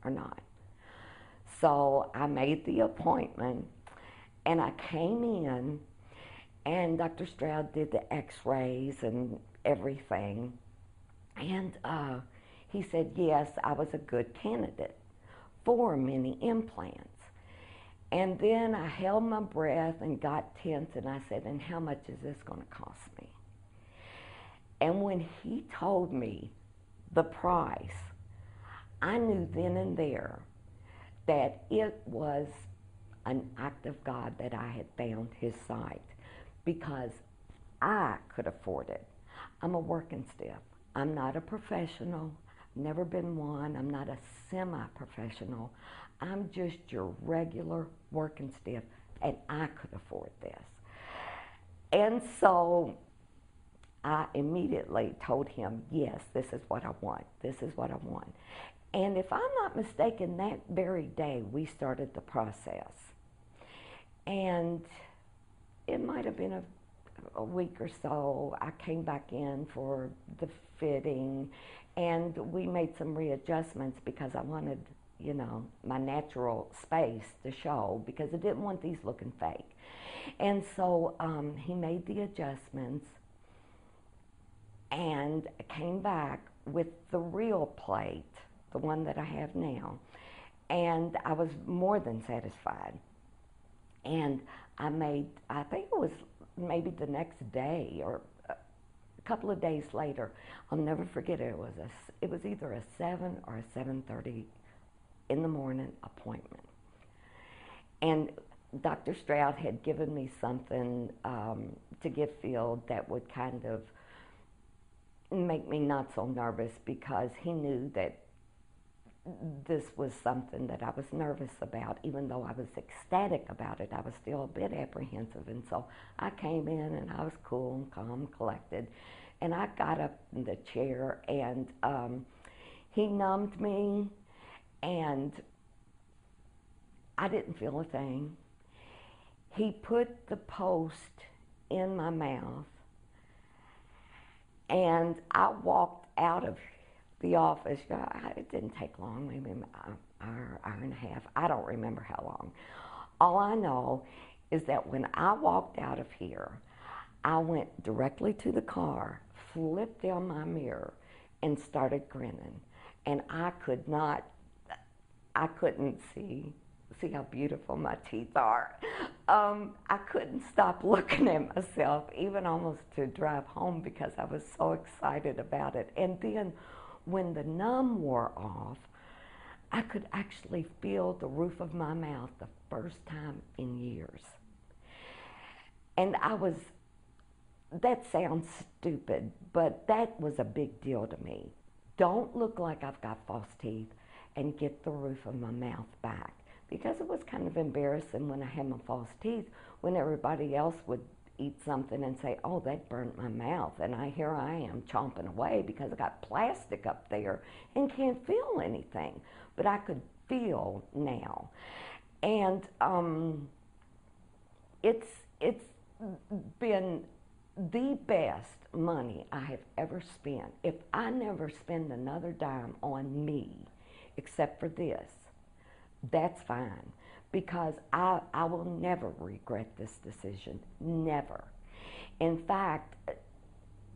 or not. So I made the appointment, and I came in, and Dr. Stroud did the x-rays and everything. And he said, yes, I was a good candidate for many implants. And then I held my breath and got tense, and I said, and how much is this going to cost me? And when he told me the price, I knew then and there that it was an act of God that I had found his site, because I could afford it. I'm a working stiff. I'm not a professional, never been one. I'm not a semi-professional. I'm just your regular working stiff, and I could afford this. And so I immediately told him, yes, this is what I want. This is what I want. And if I'm not mistaken, that very day we started the process. And it might have been a week or so. I came back in for the fitting, and we made some readjustments because I wanted, you know, my natural space to show, because I didn't want these looking fake. And so he made the adjustments, and came back with the real plate, the one that I have now, and I was more than satisfied. And I think it was maybe the next day or a couple of days later, I'll never forget it. It was either a 7 or a 7:30 in the morning appointment. And Dr. Stroud had given me something to give filled that would kind of make me not so nervous, because he knew that this was something that I was nervous about. Even though I was ecstatic about it, I was still a bit apprehensive. And so I came in, and I was cool and calm and collected. And I got up in the chair, and he numbed me, and I didn't feel a thing. He put the post in my mouth, and I walked out of the office. It didn't take long, maybe an hour and a half. I don't remember how long. All I know is that when I walked out of here, I went directly to the car, flipped down my mirror, and started grinning. And I couldn't see how beautiful my teeth are. I couldn't stop looking at myself, even almost to drive home, because I was so excited about it. And then when the numb wore off, I could actually feel the roof of my mouth the first time in years. And that sounds stupid, but that was a big deal to me. Don't look like I've got false teeth and get the roof of my mouth back. Because it was kind of embarrassing when I had my false teeth, when everybody else would eat something and say, oh, that burnt my mouth. And here I am chomping away because I got plastic up there and can't feel anything. But I could feel now. And it's been the best money I have ever spent. If I never spend another dime on me, except for this, that's fine, because I will never regret this decision, never. In fact,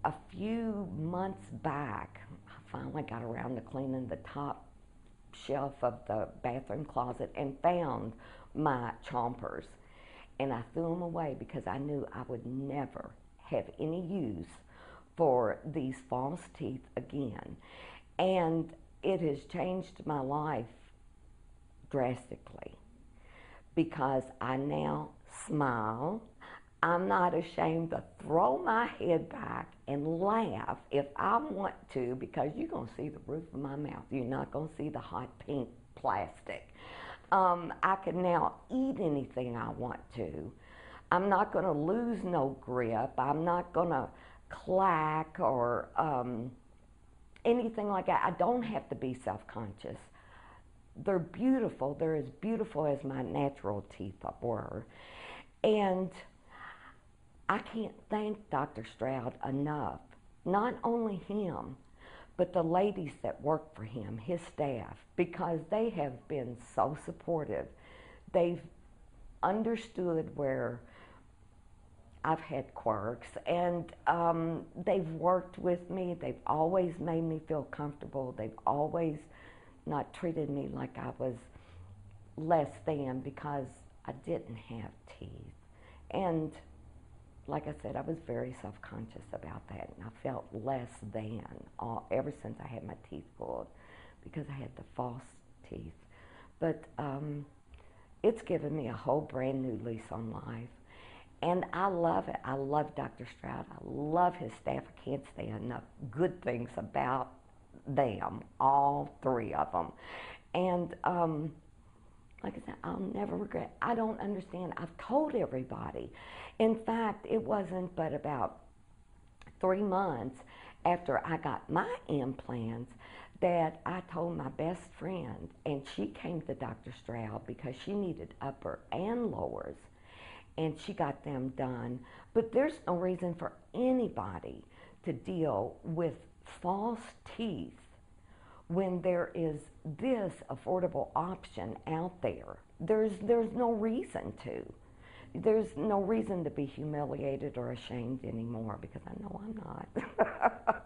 a few months back, I finally got around to cleaning the top shelf of the bathroom closet and found my chompers, and I threw them away because I knew I would never have any use for these false teeth again. And it has changed my life drastically, because I now smile. I'm not ashamed to throw my head back and laugh if I want to, because you're going to see the roof of my mouth. You're not going to see the hot pink plastic. I can now eat anything I want to. I'm not going to lose no grip. I'm not going to clack or anything like that. I don't have to be self-conscious. They're beautiful. They're as beautiful as my natural teeth were. And I can't thank Dr. Stroud enough. Not only him, but the ladies that work for him, his staff, because they have been so supportive, they've understood where I've had quirks, and they've worked with me. They've always made me feel comfortable. They've always not treated me like I was less than because I didn't have teeth. And like I said, I was very self-conscious about that, and I felt less than ever since I had my teeth pulled because I had the false teeth. But it's given me a whole brand new lease on life, and I love it. I love Dr. Stroud. I love his staff. I can't say enough good things about them, all three of them. And like I said, I'll never regret. I don't understand. I've told everybody. In fact, it wasn't but about 3 months after I got my implants that I told my best friend, and she came to Dr. Stroud because she needed upper and lowers, and she got them done. But there's no reason for anybody to deal with false teeth when there is this affordable option out there. There's no reason to. There's no reason to be humiliated or ashamed anymore because I know I'm not.